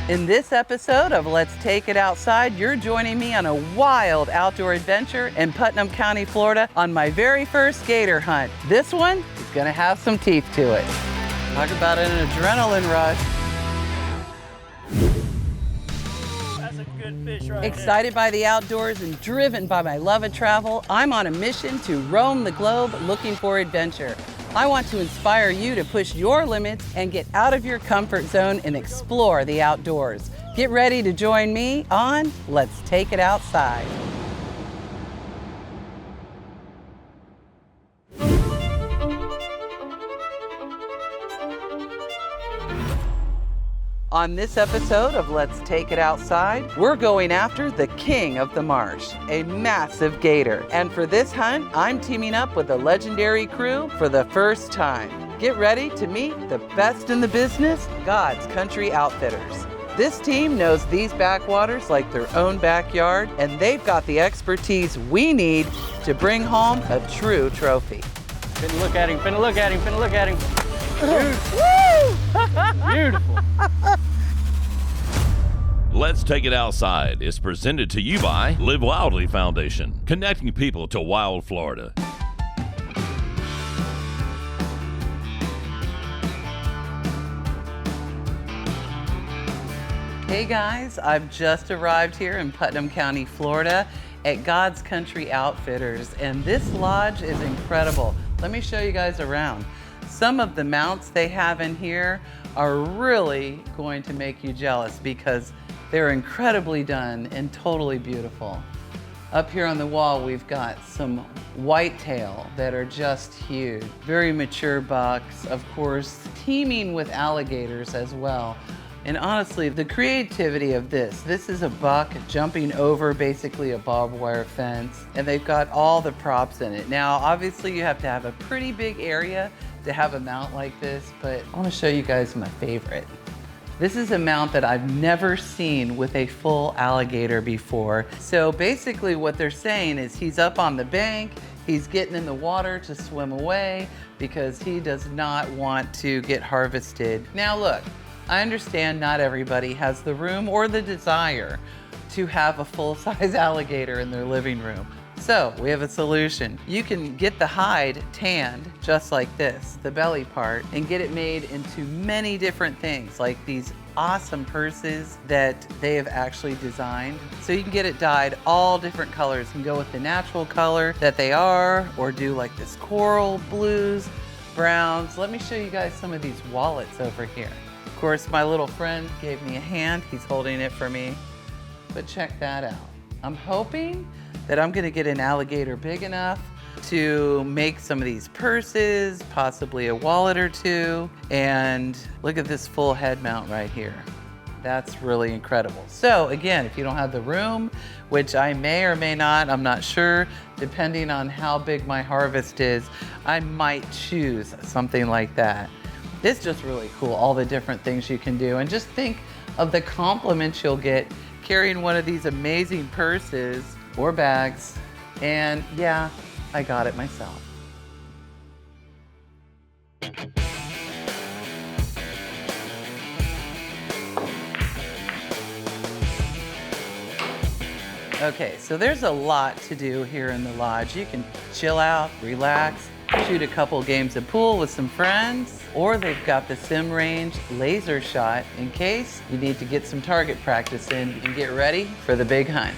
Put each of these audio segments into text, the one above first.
In this episode of Let's Take It Outside, you're joining me on a wild outdoor adventure in Putnam County, Florida on my very first gator hunt. This one is gonna have some teeth to it. Talk about an adrenaline rush. That's a good fish right Excited by the outdoors and driven by my love of travel, I'm on a mission to roam the globe looking for adventure. I want to inspire you to push your limits and get out of your comfort zone and explore the outdoors. Get ready to join me on Let's Take It Outside. On this episode of Let's Take It Outside, we're going after the king of the marsh, a massive gator. And for this hunt, I'm teaming up with a legendary crew for the first time. Get ready to meet the best in the business, God's Country Outfitters. This team knows these backwaters like their own backyard, and they've got the expertise we need to bring home a true trophy. Finna look at him, finna look at him, finna look at him. Beautiful. Let's Take It Outside is presented to you by Live Wildly Foundation, connecting people to wild Florida. Hey guys, I've just arrived here in Putnam County, Florida at God's Country Outfitters, and this lodge is incredible. Let me show you guys around. Some of the mounts they have in here are really going to make you jealous because they're incredibly done and totally beautiful. Up here on the wall, we've got some whitetail that are just huge. Very mature bucks, of course, teeming with alligators as well. And honestly, the creativity of this is a buck jumping over basically a barbed wire fence, and they've got all the props in it. Now, obviously you have to have a pretty big area to have a mount like this, but I want to show you guys my favorite. This is a mount that I've never seen with a full alligator before. So basically what they're saying is he's up on the bank, he's getting in the water to swim away because he does not want to get harvested. Now look, I understand not everybody has the room or the desire to have a full-size alligator in their living room. So we have a solution. You can get the hide tanned just like this, the belly part, and get it made into many different things, like these awesome purses that they have actually designed. So you can get it dyed all different colors. You can go with the natural color that they are, or do like this coral, blues, browns. Let me show you guys some of these wallets over here. Of course, my little friend gave me a hand. He's holding it for me, but check that out. I'm hoping that I'm gonna get an alligator big enough to make some of these purses, possibly a wallet or two, and look at this full head mount right here. That's really incredible. So again, if you don't have the room, which I may or may not, I'm not sure, depending on how big my harvest is, I might choose something like that. It's just really cool, all the different things you can do, and just think of the compliments you'll get carrying one of these amazing purses or bags, and yeah, I got it myself. Okay, so there's a lot to do here in the lodge. You can chill out, relax, shoot a couple games of pool with some friends, or they've got the sim range laser shot in case you need to get some target practice in and get ready for the big hunt.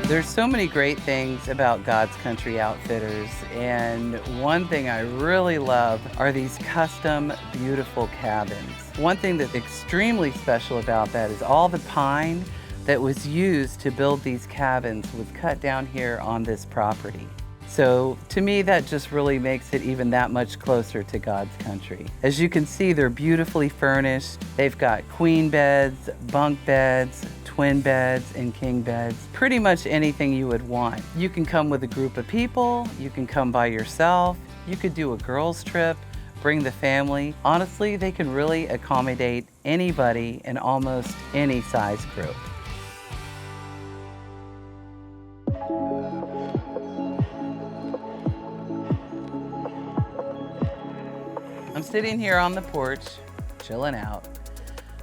There's so many great things about God's Country Outfitters, and one thing I really love are these custom, beautiful cabins. One thing that's extremely special about that is all the pine that was used to build these cabins was cut down here on this property. So to me, that just really makes it even that much closer to God's country. As you can see, they're beautifully furnished. They've got queen beds, bunk beds, twin beds, and king beds. Pretty much anything you would want. You can come with a group of people, you can come by yourself, you could do a girls trip, bring the family. Honestly, they can really accommodate anybody in almost any size group. I'm sitting here on the porch, chilling out,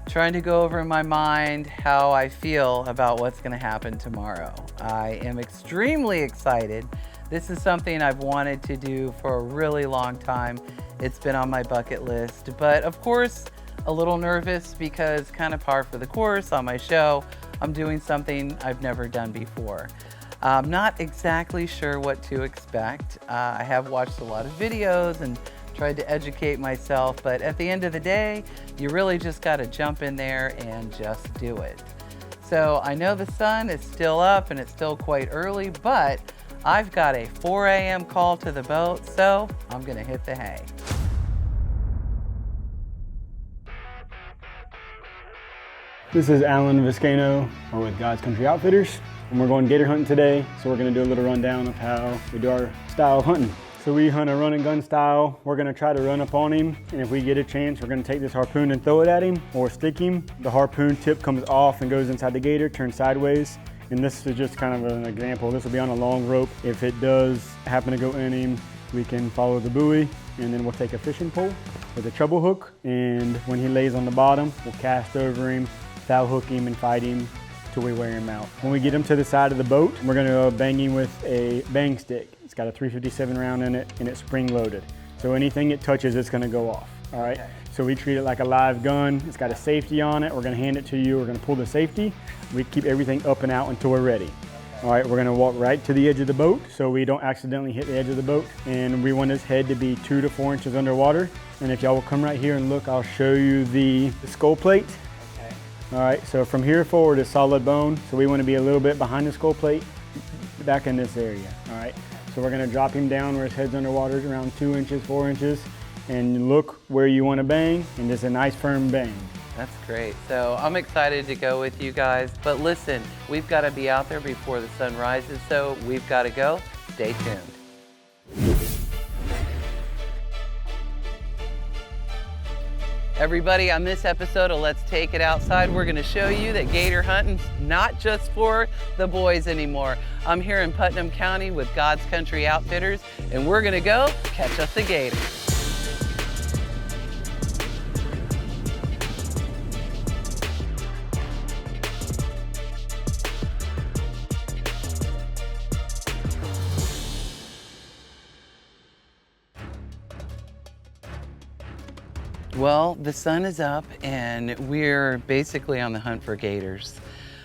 trying to go over in my mind how I feel about what's gonna happen tomorrow. I am extremely excited. This is something I've wanted to do for a really long time. It's been on my bucket list, but of course, a little nervous because kind of par for the course on my show, I'm doing something I've never done before. I'm not exactly sure what to expect. I have watched a lot of videos and tried to educate myself, but at the end of the day, you really just got to jump in there and just do it. So I know the sun is still up and it's still quite early, but I've got a 4 a.m. call to the boat, so I'm gonna hit the hay. This is Alan Viscano with God's Country Outfitters, and we're going gator hunting today, so we're gonna do a little rundown of how we do our style of hunting. So we hunt a run and gun style. We're gonna try to run up on him, and if we get a chance, we're gonna take this harpoon and throw it at him or stick him. The harpoon tip comes off and goes inside the gator, turns sideways. And this is just kind of an example. This will be on a long rope. If it does happen to go in him, we can follow the buoy, and then we'll take a fishing pole with a treble hook. And when he lays on the bottom, we'll cast over him, foul hook him, and fight him till we wear him out. When we get him to the side of the boat, we're gonna bang him with a bang stick. It's got a 357 round in it, and it's spring loaded. So anything it touches, it's gonna go off, all right? Okay. So we treat it like a live gun. It's got a safety on it. We're gonna hand it to you. We're gonna pull the safety. We keep everything up and out until we're ready. All right, we're gonna walk right to the edge of the boat so we don't accidentally hit the edge of the boat. And we want his head to be 2 to 4 inches underwater. And if y'all will come right here and look, I'll show you the skull plate. Okay. All right, so from here forward is solid bone. So we wanna be a little bit behind the skull plate, back in this area, all right? So we're gonna drop him down where his head's underwater, around 2 inches, 4 inches. And look where you want to bang, and just a nice firm bang. That's great. So I'm excited to go with you guys. But listen, we've got to be out there before the sun rises, so we've got to go. Stay tuned. Everybody, on this episode of Let's Take It Outside, we're going to show you that gator hunting's not just for the boys anymore. I'm here in Putnam County with God's Country Outfitters, and we're going to go catch us a gator. Well, the sun is up and we're basically on the hunt for gators.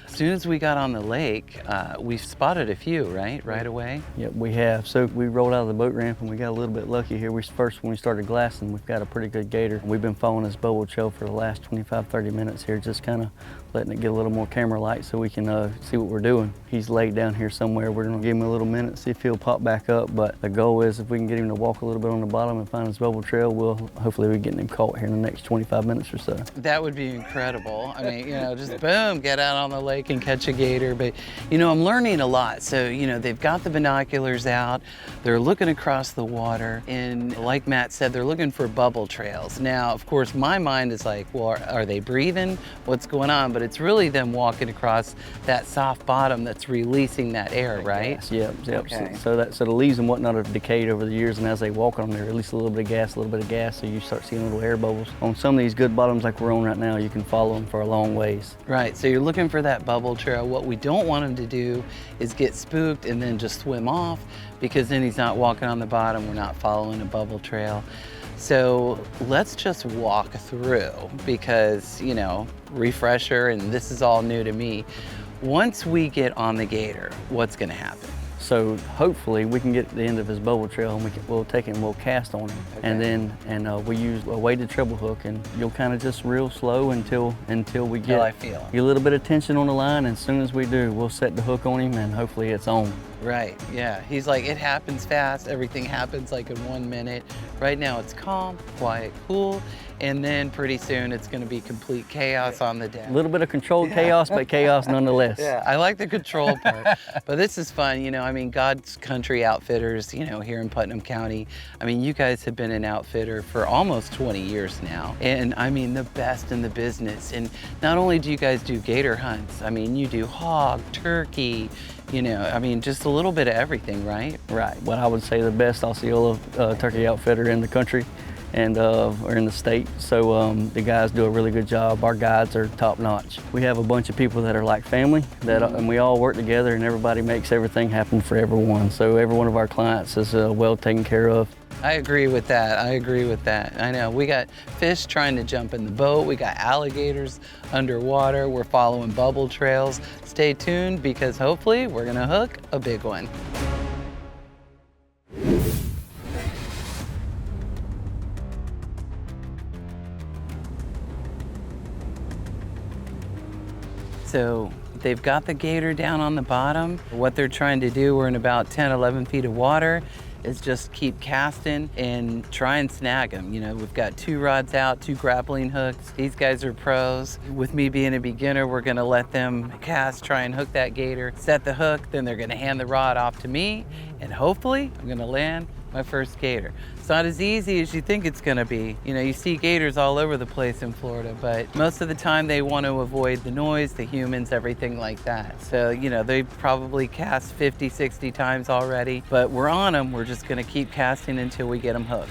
As soon as we got on the lake, we spotted a few, right away? Yep, we have. So we rolled out of the boat ramp and we got a little bit lucky here. When we started glassing, we've got a pretty good gator. We've been following this bubble trail for the last 25, 30 minutes here, just kind of letting it get a little more camera light so we can see what we're doing. He's laid down here somewhere. We're gonna give him a little minute, see if he'll pop back up. But the goal is if we can get him to walk a little bit on the bottom and find his bubble trail, hopefully we're getting him caught here in the next 25 minutes or so. That would be incredible. I mean, just boom, get out on the lake and catch a gator. But, I'm learning a lot. So, they've got the binoculars out. They're looking across the water. And like Matt said, they're looking for bubble trails. Now, of course, my mind is like, well, are they breathing? What's going on? But it's really them walking across that soft bottom that's releasing that air, right? Yep. Okay. So the leaves and whatnot have decayed over the years, and as they walk on there, release a little bit of gas, so you start seeing little air bubbles. On some of these good bottoms like we're on right now, you can follow them for a long ways. Right, so you're looking for that bubble trail. What we don't want him to do is get spooked and then just swim off, because then he's not walking on the bottom, we're not following a bubble trail. So let's just walk through because, refresher, and this is all new to me. Once we get on the gator, what's gonna happen? So hopefully we can get to the end of his bubble trail and we'll take it and we'll cast on him. Okay. And then we use a weighted treble hook, and you'll kind of just real slow until we get a little bit of tension on the line. And as soon as we do, we'll set the hook on him and hopefully it's on. Right, yeah. He's like, it happens fast. Everything happens like in 1 minute. Right now it's calm, quiet, cool. And then pretty soon it's gonna be complete chaos on the deck. A little bit of controlled chaos, but chaos nonetheless. Yeah, I like the control part. But this is fun, God's Country Outfitters, here in Putnam County. You guys have been an outfitter for almost 20 years now. And the best in the business. And not only do you guys do gator hunts, you do hog, turkey, just a little bit of everything, right? Right. What I would say the best Osceola turkey outfitter in the country. and we're in the state. So the guys do a really good job. Our guides are top notch. We have a bunch of people that are like family, and we all work together, and everybody makes everything happen for everyone. So every one of our clients is well taken care of. I agree with that. I agree with that. I know. We got fish trying to jump in the boat. We got alligators underwater. We're following bubble trails. Stay tuned because hopefully we're going to hook a big one. So they've got the gator down on the bottom. What they're trying to do, we're in about 10, 11 feet of water, is just keep casting and try and snag them. You know, we've got 2 rods out, 2 grappling hooks. These guys are pros. With me being a beginner, we're gonna let them cast, try and hook that gator, set the hook, then they're gonna hand the rod off to me, and hopefully I'm gonna land my first gator. It's not as easy as you think it's gonna be. You know, you see gators all over the place in Florida, but most of the time they want to avoid the noise, the humans, everything like that. So, you know, they probably cast 50, 60 times already, but we're on them. We're just gonna keep casting until we get them hooked.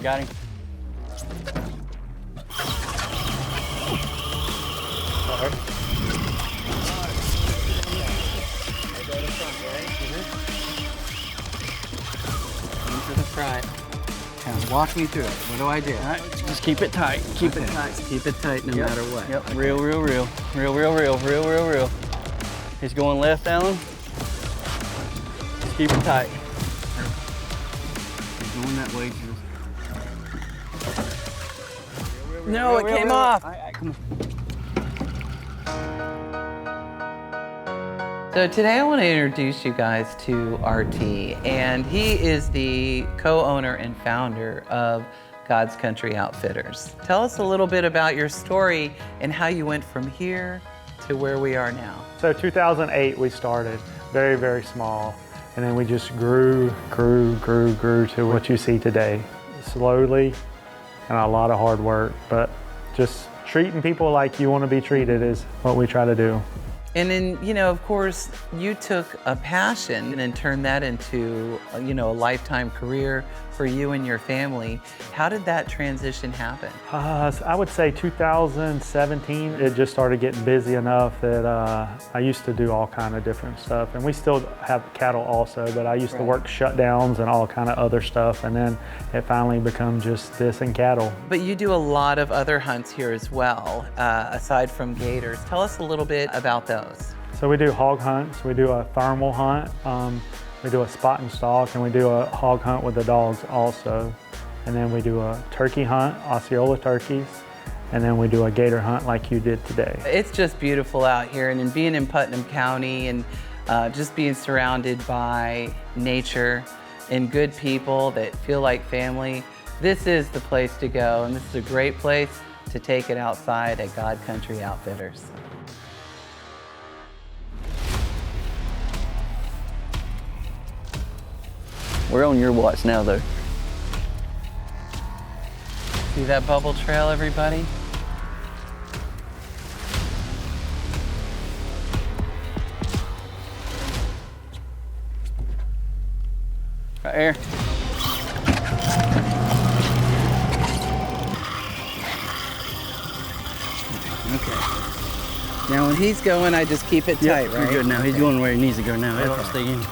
Got him. Into the front. Kind of walk me through it. What do I do? All right, just keep it tight. Keep it tight. Keep it tight no matter what. Yep. Okay. Real, real, real. Real, real, real. Real, real, real. He's going left, Alan. Just keep it tight. He's going that way. No, it came off. All right, come on. So today I want to introduce you guys to RT, and he is the co-owner and founder of God's Country Outfitters. Tell us a little bit about your story and how you went from here to where we are now. So 2008 we started, very, very small, and then we just grew to what you see today. Slowly, and a lot of hard work, but just treating people like you want to be treated is what we try to do. And then, you know, of course, you took a passion and then turned that into, you know, a lifetime career for you and your family. How did that transition happen? I would say 2017, it just started getting busy enough that I used to do all kind of different stuff. And we still have cattle also, but I used to work shutdowns and all kind of other stuff. And then it finally became just this and cattle. But you do a lot of other hunts here as well, aside from gators. Tell us a little bit about those. So we do hog hunts, we do a thermal hunt, we do a spot and stalk, and we do a hog hunt with the dogs also. And then we do a turkey hunt, Osceola turkeys, and then we do a gator hunt like you did today. It's just beautiful out here, and in being in Putnam County and just being surrounded by nature and good people that feel like family, this is the place to go, and this is a great place to take it outside at God Country Outfitters. We're on your watch now, though. See that bubble trail, everybody? Right here. Okay. Now when he's going, I just keep it tight, right? You're good now. He's going where he needs to go now. It'll stay in.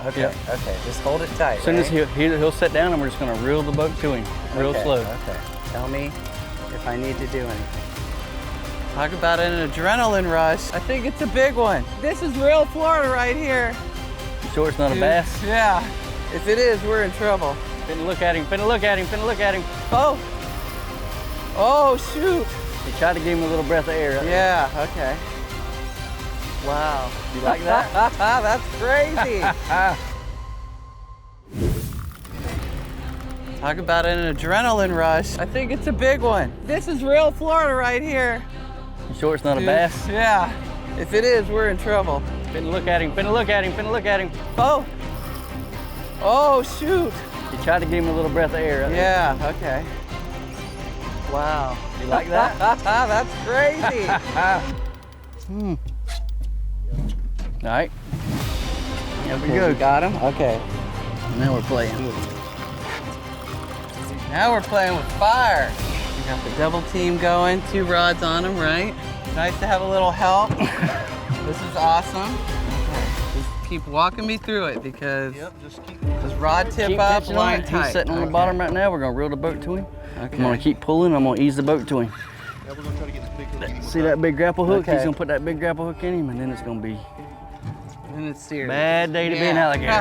Okay, okay, just hold it tight. As soon as right? he'll sit down, and we're just going to reel the boat to him, real Okay, slow. Okay, tell me if I need to do anything. Talk about an adrenaline rush. I think it's a big one. This is real Florida right here. You sure it's not a bass? Yeah, if it is, we're in trouble. Finna look at him, finna look at him, finna look at him. Oh, oh shoot. He tried to give him a little breath of air. Yeah, okay. Wow. You like that? That's crazy. Talk about an adrenaline rush. I think it's a big one. This is real Florida right here. You sure it's not a bass? Yeah, If it is, we're in trouble. Finna look at him, finna look at him, finna look at him. Oh. Oh, shoot. You tried to give him a little breath of air. Right? Yeah, okay. Wow. You like that? That's crazy. All right. There we go. Got him? Okay. Now we're playing. Now we're playing with fire. We got the double team going, 2 rods on them, right? Nice to have a little help. This is awesome. Okay. Just keep walking me through it because just rod tip Keep up, pitching line on it. tight. He's sitting on the bottom right now. We're gonna reel the boat to him. Okay. I'm gonna keep pulling. I'm gonna ease the boat to him. Yeah, we're gonna try to get this big hook. See that big grapple hook? Okay. He's gonna put that big grapple hook in him, and then it's gonna be And it's serious. bad day to be an alligator.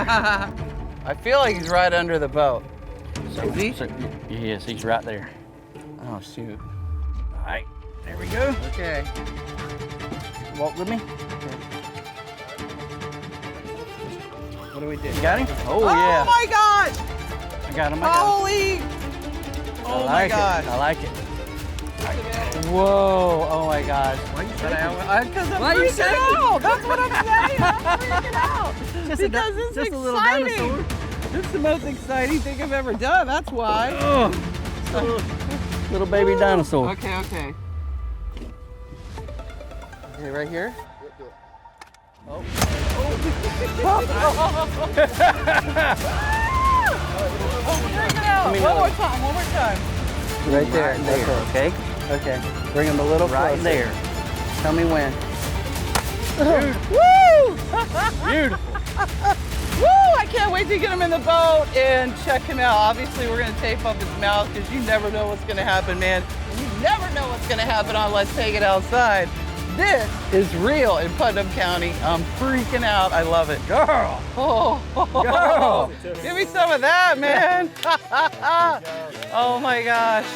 I feel like he's right under the boat. Is he? Yes, he's right there. Oh, shoot. All right, there we go. Okay. Walk with me. What do we do? You got him? Oh, Oh yeah. my God! I got him. I got him. Holy! Oh my I like God! it. I like it. Whoa! Oh my gosh! Because I'm freaking out. That's what I'm saying. I'm freaking out because this is just a little exciting. dinosaur. This is the most exciting thing I've ever done. That's why. Little baby dinosaur. Okay. Okay. Okay, right here. Oh. Bring it out. One more time. One more time. Right there. Right there, okay? Okay. Bring him a little Right closer. there. Tell me when. Woo! Beautiful. Woo! I can't wait to get him in the boat and check him out. Obviously, we're gonna tape up his mouth because you never know what's gonna happen, man. And you never know what's gonna happen on Let's Take It Outside. This is real in Putnam County. I'm freaking out. I love it. Girl. Oh, Girl. give me some of that, man. Oh my gosh.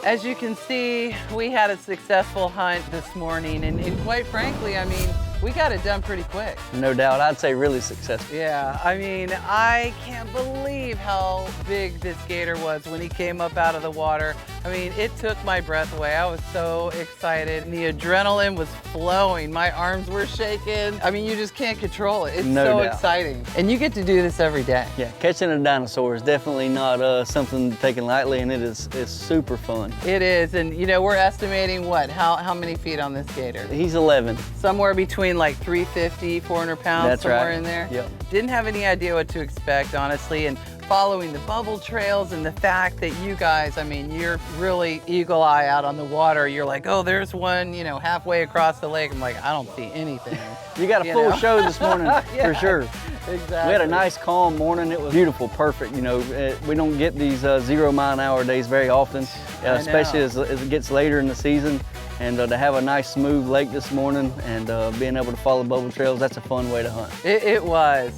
As you can see, we had a successful hunt this morning, and quite frankly, I mean, we got it done pretty quick. No doubt. I'd say really successful. Yeah, I mean, I can't believe how big this gator was when he came up out of the water. I mean, it took my breath away. I was so excited. The adrenaline was flowing. My arms were shaking. I mean, you just can't control it. It's No so doubt. exciting. And you get to do this every day. Yeah, catching a dinosaur is definitely not something taken lightly, and it's super fun. It is, and you know, we're estimating what? How many feet on this gator? He's 11. Somewhere between like 350, 400 pounds, That's somewhere right. in there. Yep. Didn't have any idea what to expect, honestly, and following the bubble trails and the fact that you guys, I mean, you're really eagle eye out on the water. You're like, oh, there's one, you know, halfway across the lake. I'm like, I don't see anything. You got a full show this morning, Yeah, for sure. Exactly. We had a nice calm morning. It was beautiful, perfect. You know, we don't get these 0 mile an hour days very often, especially as it gets later in the season. And to have a nice smooth lake this morning and being able to follow bubble trails, that's a fun way to hunt. It was,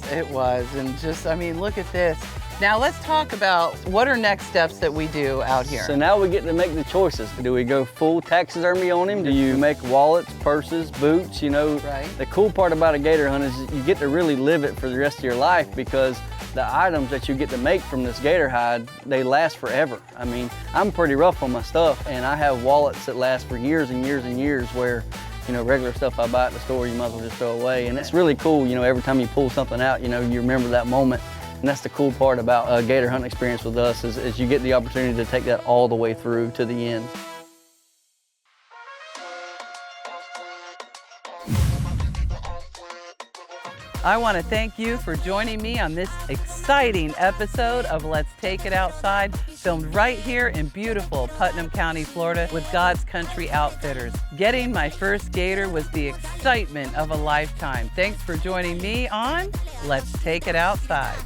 and just, I mean, look at this. Now let's talk about what are next steps that we do out here. So now we get to make the choices. Do we go full taxidermy on him? Do you make wallets, purses, boots? You know, Right. The cool part about a gator hunt is you get to really live it for the rest of your life because the items that you get to make from this gator hide, they last forever. I mean, I'm pretty rough on my stuff, and I have wallets that last for years and years and years where, you know, regular stuff I buy at the store, you might as well just throw away. And it's really cool, you know, every time you pull something out, you know, you remember that moment. And that's the cool part about a gator hunting experience with us is you get the opportunity to take that all the way through to the end. I want to thank you for joining me on this exciting episode of Let's Take It Outside, filmed right here in beautiful Putnam County, Florida with God's Country Outfitters. Getting my first gator was the excitement of a lifetime. Thanks for joining me on Let's Take It Outside.